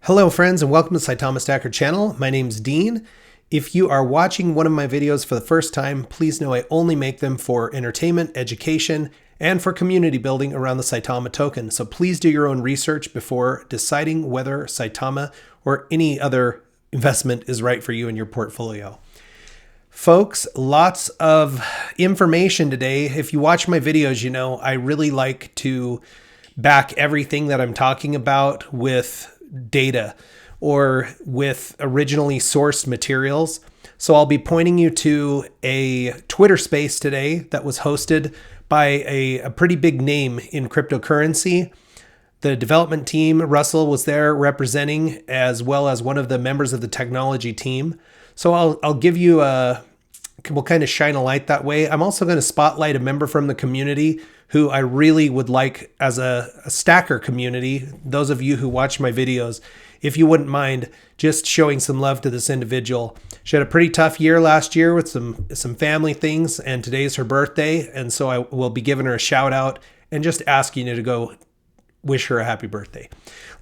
Hello friends and welcome to Saitama Stacker channel. My name's Dean. If you are watching one of my videos for the first time, please know I only make them for entertainment, education, and for community building around the Saitama token. So please do your own research before deciding whether Saitama or any other investment is right for you in your portfolio. Folks, lots of information today. If you watch my videos, you know I really like to back everything that I'm talking about with data or with originally sourced materials. So I'll be pointing you to a Twitter space today that was hosted by a pretty big name in cryptocurrency. The development team, Russell, was there representing, as well as one of the members of the technology team. So I'll give you we'll kind of shine a light that way. I'm also going to spotlight a member from the community who I really would like as a stacker community. Those of you who watch my videos, if you wouldn't mind just showing some love to this individual. She had a pretty tough year last year with some family things, and today's her birthday. And so I will be giving her a shout out and just asking you to go wish her a happy birthday.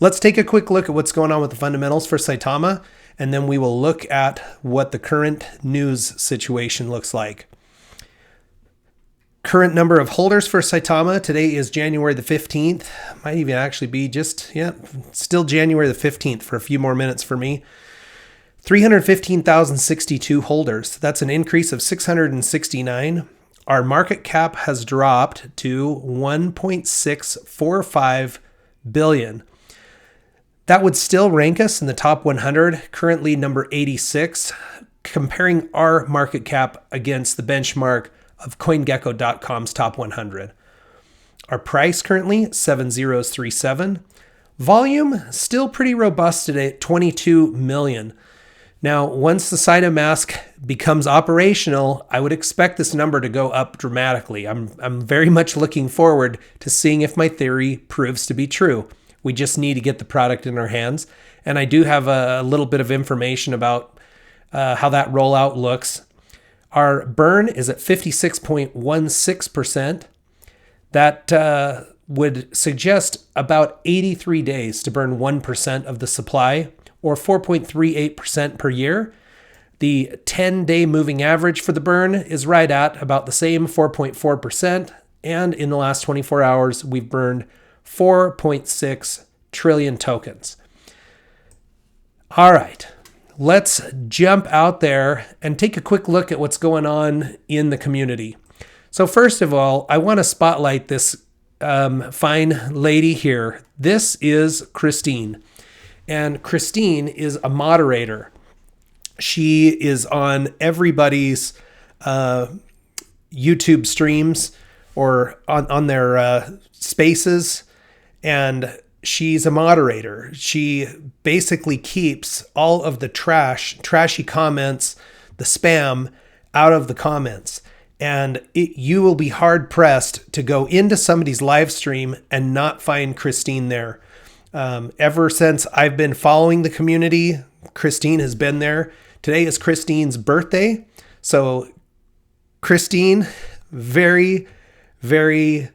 Let's take a quick look at what's going on with the fundamentals for Saitama, and then we will look at what the current news situation looks like. Current number of holders for Saitama today is January the 15th. Might even actually be still January the 15th for a few more minutes for me. 315,062 holders. That's an increase of 669. Our market cap has dropped to 1.645 billion. That would still rank us in the top 100, currently number 86, comparing our market cap against the benchmark of CoinGecko.com's top 100. Our price currently 7037. Volume still pretty robust today at 22 million. Now, once the Saitamask becomes operational, I would expect this number to go up dramatically. I'm very much looking forward to seeing if my theory proves to be true. We just need to get the product in our hands. And I do have a little bit of information about how that rollout looks. Our burn is at 56.16%. That would suggest about 83 days to burn 1% of the supply, or 4.38% per year. The 10-day moving average for the burn is right at about the same, 4.4%. And in the last 24 hours, we've burned 4.6 trillion tokens. All right. Let's jump out there and take a quick look at what's going on in the community. So first of all, I want to spotlight this fine lady here. This is Christine. And Christine is a moderator. She is on everybody's YouTube streams or on their spaces, and she's a moderator. She basically keeps all of the trashy comments, the spam, out of the comments. And you will be hard pressed to go into somebody's live stream and not find Christine there. Ever since I've been following the community, Christine has been there. Today is Christine's birthday. So Christine, very, very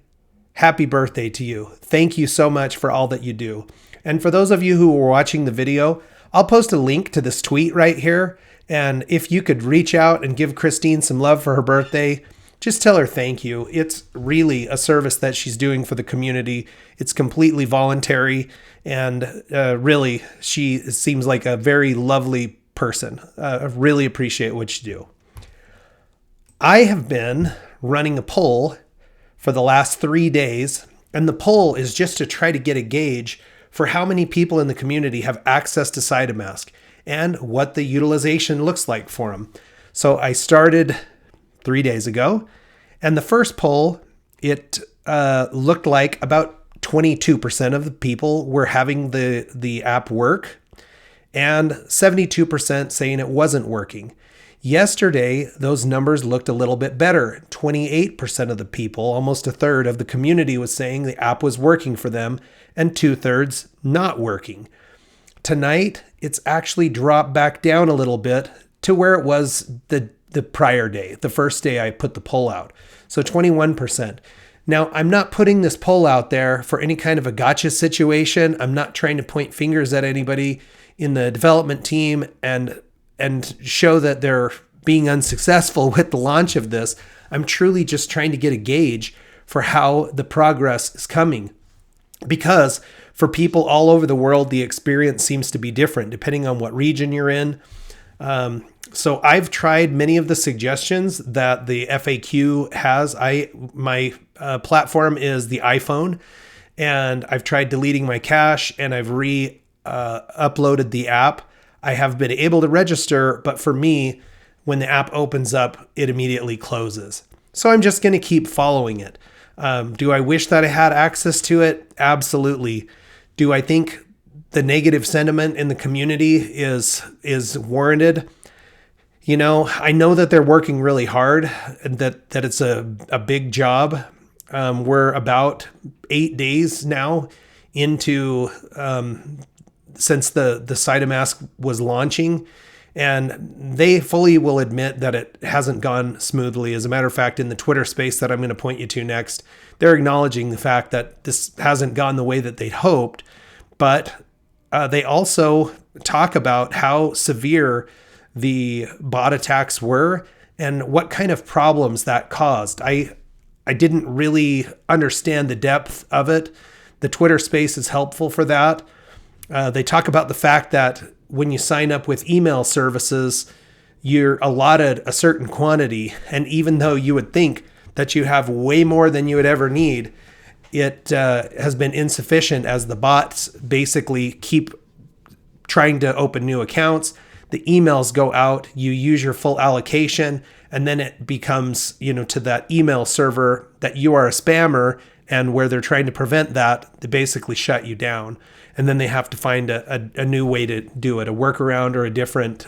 happy birthday to you. Thank you so much for all that you do. And for those of you who are watching the video, I'll post a link to this tweet right here. And if you could reach out and give Christine some love for her birthday, just tell her thank you. It's really a service that she's doing for the community. It's completely voluntary. And really, she seems like a very lovely person. I really appreciate what you do. I have been running a poll for the last 3 days, and the poll is just to try to get a gauge for how many people in the community have access to Saitamask and what the utilization looks like for them. So I started 3 days ago, and the first poll, it looked like about 22% of the people were having the app work, and 72% saying it wasn't working. Yesterday, those numbers looked a little bit better. 28% of the people, almost a third of the community, was saying the app was working for them, and 2/3 not working. Tonight, it's actually dropped back down a little bit to where it was the prior day, the first day I put the poll out. So 21%. Now, I'm not putting this poll out there for any kind of a gotcha situation. I'm not trying to point fingers at anybody in the development team and show that they're being unsuccessful with the launch of this. I'm truly just trying to get a gauge for how the progress is coming. Because for people all over the world, the experience seems to be different depending on what region you're in. So I've tried many of the suggestions that the FAQ has. My platform is the iPhone, and I've tried deleting my cache, and I've uploaded the app. I have been able to register, but for me, when the app opens up, it immediately closes. So I'm just going to keep following it. Do I wish that I had access to it? Absolutely. Do I think the negative sentiment in the community is warranted? You know, I know that they're working really hard and that it's a big job. We're about 8 days now into since the Saitamask was launching, and they fully will admit that it hasn't gone smoothly. As a matter of fact, in the Twitter space that I'm going to point you to next, they're acknowledging the fact that this hasn't gone the way that they'd hoped, but they also talk about how severe the bot attacks were and what kind of problems that caused. I didn't really understand the depth of it. The Twitter space is helpful for that. They talk about the fact that when you sign up with email services, you're allotted a certain quantity. And even though you would think that you have way more than you would ever need, it has been insufficient as the bots basically keep trying to open new accounts. The emails go out, you use your full allocation, and then it becomes, to that email server that you are a spammer, and where they're trying to prevent that, they basically shut you down. And then they have to find a new way to do it, a workaround or a different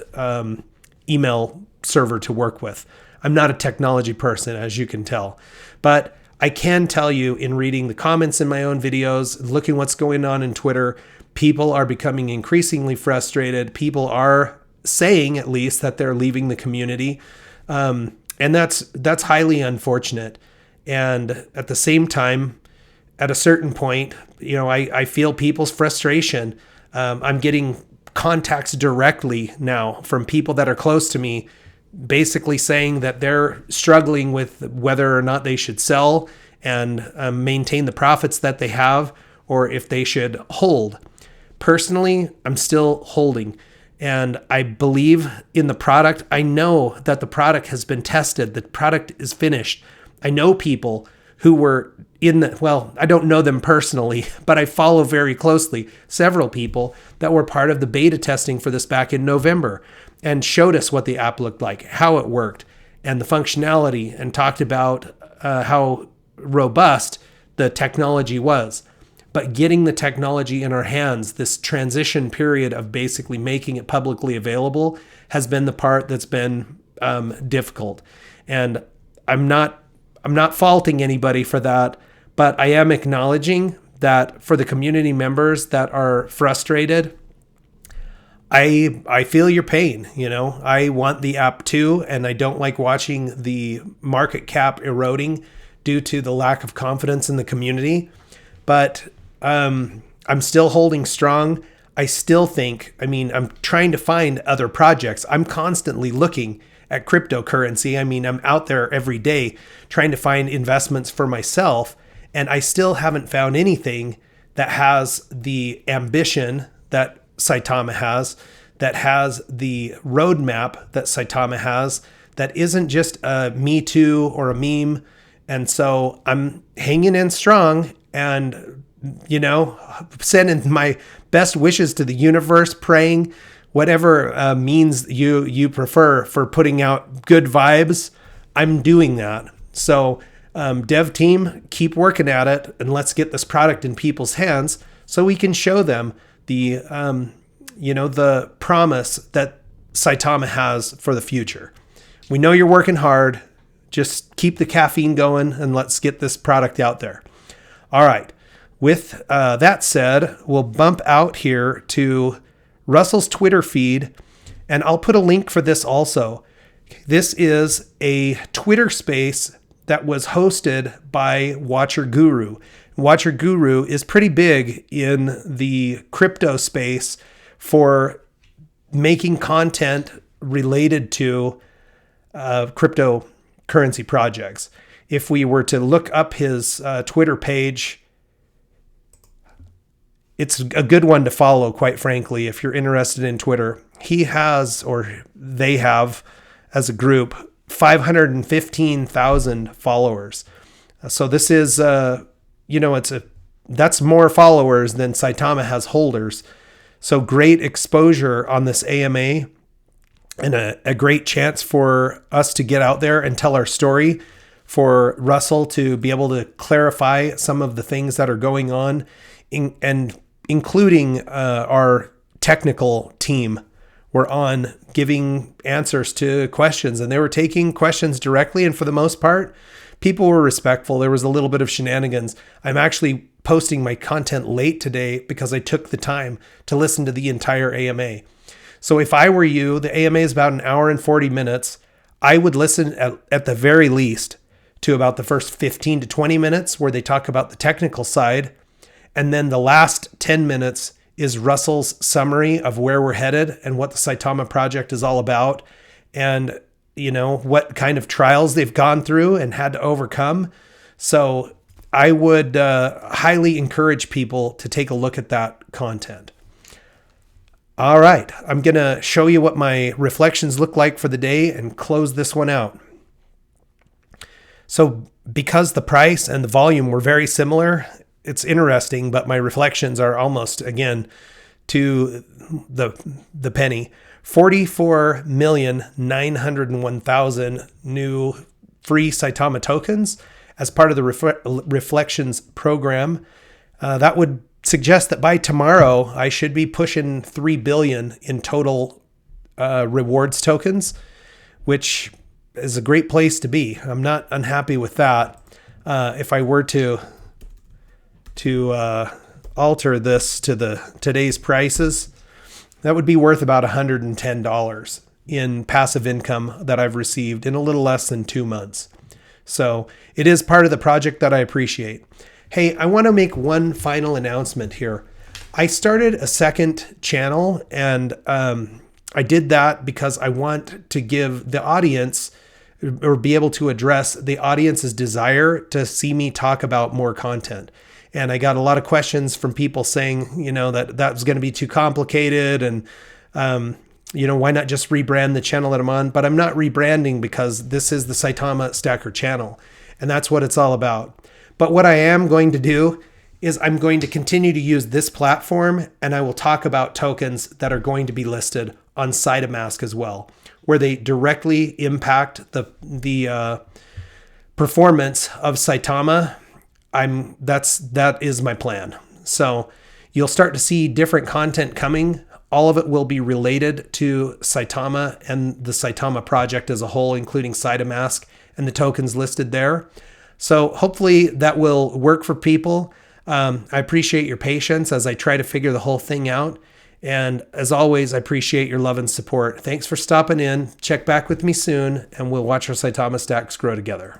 email server to work with. I'm not a technology person, as you can tell, but I can tell you in reading the comments in my own videos, looking what's going on in Twitter, people are becoming increasingly frustrated. People are saying, at least, that they're leaving the community. And that's highly unfortunate. And at the same time, at a certain point, I feel people's frustration. I'm getting contacts directly now from people that are close to me, basically saying that they're struggling with whether or not they should sell and maintain the profits that they have, or if they should hold. Personally, I'm still holding, and I believe in the product. I know that the product has been tested. The product is finished. I know people who were I don't know them personally, but I follow very closely several people that were part of the beta testing for this back in November and showed us what the app looked like, how it worked, and the functionality, and talked about how robust the technology was. But getting the technology in our hands, this transition period of basically making it publicly available, has been the part that's been difficult. And I'm not faulting anybody for that, but I am acknowledging that for the community members that are frustrated, I feel your pain. I want the app too, and I don't like watching the market cap eroding due to the lack of confidence in the community. But I'm still holding strong. I still think, I'm trying to find other projects. I'm constantly looking at cryptocurrency. I'm out there every day trying to find investments for myself, and I still haven't found anything that has the ambition that Saitama has, that has the roadmap that Saitama has, that isn't just a me too or a meme. And so I'm hanging in strong and, sending my best wishes to the universe, praying, whatever means you prefer for putting out good vibes. I'm doing that. So dev team, keep working at it, and let's get this product in people's hands so we can show them the the promise that Saitama has for the future. We know you're working hard. Just keep the caffeine going, and let's get this product out there. All right. With that said, we'll bump out here to Russell's Twitter feed, and I'll put a link for this also. This is a Twitter space that was hosted by Watcher Guru. Watcher Guru is pretty big in the crypto space for making content related to cryptocurrency projects. If we were to look up his Twitter page, it's a good one to follow, quite frankly, if you're interested in Twitter. He has, or they have, as a group, 515,000 followers. So this is, that's more followers than Saitama has holders. So great exposure on this AMA, and a great chance for us to get out there and tell our story, for Russell to be able to clarify some of the things that are going on, and including our technical team were on giving answers to questions, and they were taking questions directly. And for the most part, people were respectful. There was a little bit of shenanigans. I'm actually posting my content late today because I took the time to listen to the entire AMA. So if I were you, the AMA is about an hour and 40 minutes. I would listen at the very least to about the first 15 to 20 minutes where they talk about the technical side. And then the last 10 minutes is Russell's summary of where we're headed and what the Saitama project is all about, and what kind of trials they've gone through and had to overcome. So I would highly encourage people to take a look at that content. All right, I'm going to show you what my reflections look like for the day and close this one out. So because the price and the volume were very similar, it's interesting, but my reflections are almost, again, to the penny. 44,901,000 new free Saitama tokens as part of the Reflections program. That would suggest that by tomorrow, I should be pushing 3 billion in total rewards tokens, which is a great place to be. I'm not unhappy with that. If I were to alter this to today's prices, that would be worth about $110 in passive income that I've received in a little less than 2 months. So it is part of the project that I appreciate. Hey, I want to make one final announcement here. I started a second channel, and I did that because I want to give the audience, or be able to address the audience's desire to see me talk about more content. And I got a lot of questions from people saying, that was going to be too complicated, and why not just rebrand the channel that I'm on? But I'm not rebranding, because this is the Saitama Stacker channel, and that's what it's all about. But what I am going to do is I'm going to continue to use this platform, and I will talk about tokens that are going to be listed on Saitamask as well, where they directly impact the performance of Saitama. That is my plan. So you'll start to see different content coming. All of it will be related to Saitama and the Saitama project as a whole, including Saitamask and the tokens listed there. So hopefully that will work for people. I appreciate your patience as I try to figure the whole thing out. And as always, I appreciate your love and support. Thanks for stopping in. Check back with me soon, and we'll watch our Saitama stacks grow together.